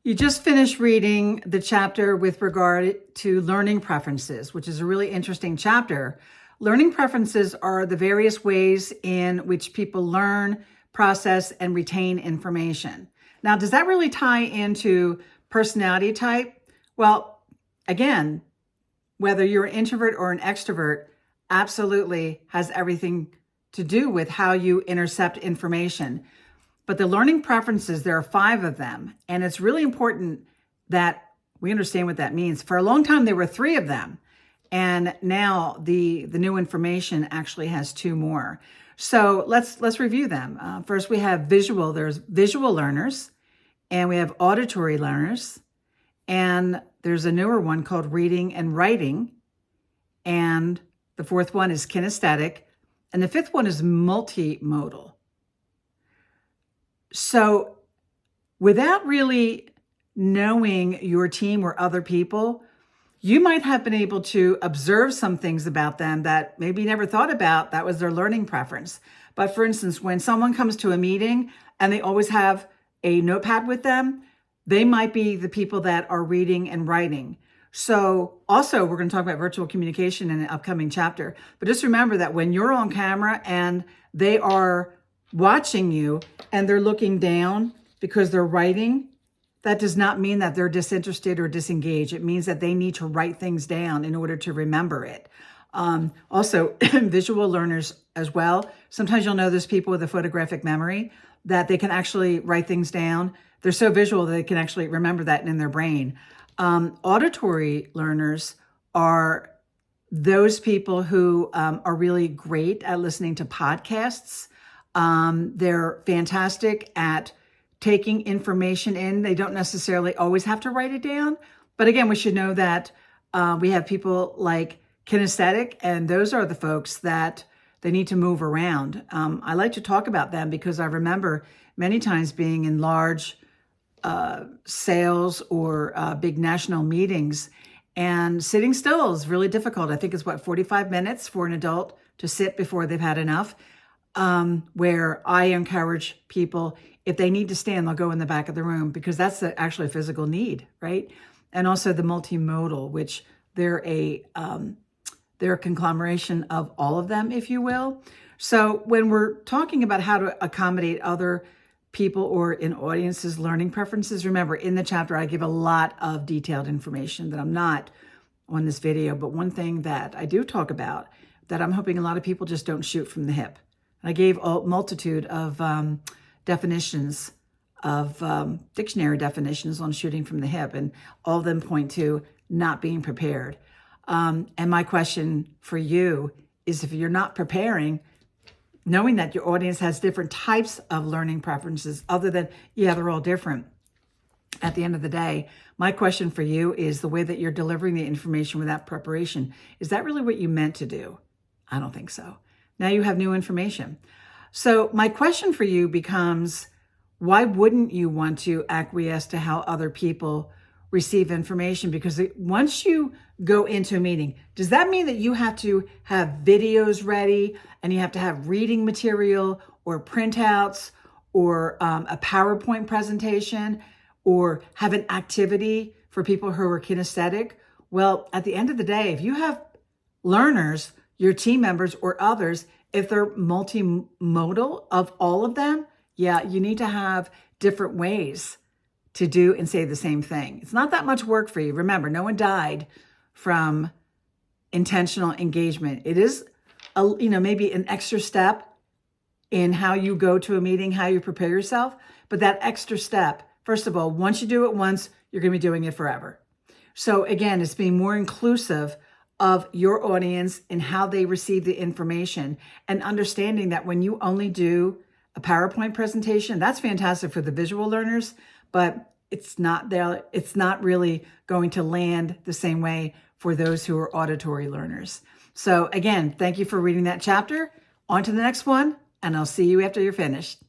You just finished reading the chapter with regard to learning preferences, which is a really interesting chapter. Learning preferences are the various ways in which people learn, process, and retain information. Now, does that really tie into personality type? Well, again, whether you're an introvert or an extrovert, absolutely has everything to do with how you intercept information. But the learning preferences, there are 5 of them. And it's really important that we understand what that means. For a long time, there were 3 of them. And now the new information actually has 2 more. So let's review them. First, we have visual. There's visual learners, and we have auditory learners. And there's a newer one called reading and writing. And the 4th one is kinesthetic. And the 5th one is multimodal. So without really knowing your team or other people, you might have been able to observe some things about them that maybe you never thought about. That was their learning preference. But for instance, when someone comes to a meeting and they always have a notepad with them, they might be the people that are reading and writing. So also, we're going to talk about virtual communication in an upcoming chapter. But just remember that when you're on camera and they are watching you and they're looking down because they're writing, that does not mean that they're disinterested or disengaged. It means that they need to write things down in order to remember it. Also, visual learners as well. Sometimes you'll know there's people with a photographic memory that they can actually write things down. They're so visual that they can actually remember that in their brain. Auditory learners are those people who are really great at listening to podcasts. They're fantastic at taking information in. They don't necessarily always have to write it down. But again, we should know that we have people like kinesthetic, and those are the folks that they need to move around. I like to talk about them because I remember many times being in large sales or big national meetings, and sitting still is really difficult. I think it's 45 minutes for an adult to sit before they've had enough. Where I encourage people, if they need to stand, they'll go in the back of the room because that's actually a physical need, right? And also the multimodal, which they're a conglomeration of all of them, if you will. So when we're talking about how to accommodate other people or in audiences' learning preferences, remember in the chapter, I give a lot of detailed information that I'm not on this video. But one thing that I do talk about that I'm hoping a lot of people just don't shoot from the hip. I gave a multitude of definitions of dictionary definitions on shooting from the hip, and all of them point to not being prepared. And my question for you is, if you're not preparing, knowing that your audience has different types of learning preferences other than, yeah, they're all different. At the end of the day, my question for you is the way that you're delivering the information without preparation. Is that really what you meant to do? I don't think so. Now you have new information. So my question for you becomes, why wouldn't you want to acquiesce to how other people receive information? Because once you go into a meeting, does that mean that you have to have videos ready and you have to have reading material or printouts or a PowerPoint presentation or have an activity for people who are kinesthetic? Well, at the end of the day, if you have learners, your team members or others, if they're multimodal of all of them, yeah, you need to have different ways to do and say the same thing. It's not that much work for you. Remember, no one died from intentional engagement. It is, maybe an extra step in how you go to a meeting, how you prepare yourself. But that extra step, first of all, once you do it once, you're going to be doing it forever. So again, it's being more inclusive of your audience and how they receive the information, and understanding that when you only do a PowerPoint presentation, that's fantastic for the visual learners, but it's not really going to land the same way for those who are auditory learners. So again, thank you for reading that chapter. On to the next one, and I'll see you after you're finished.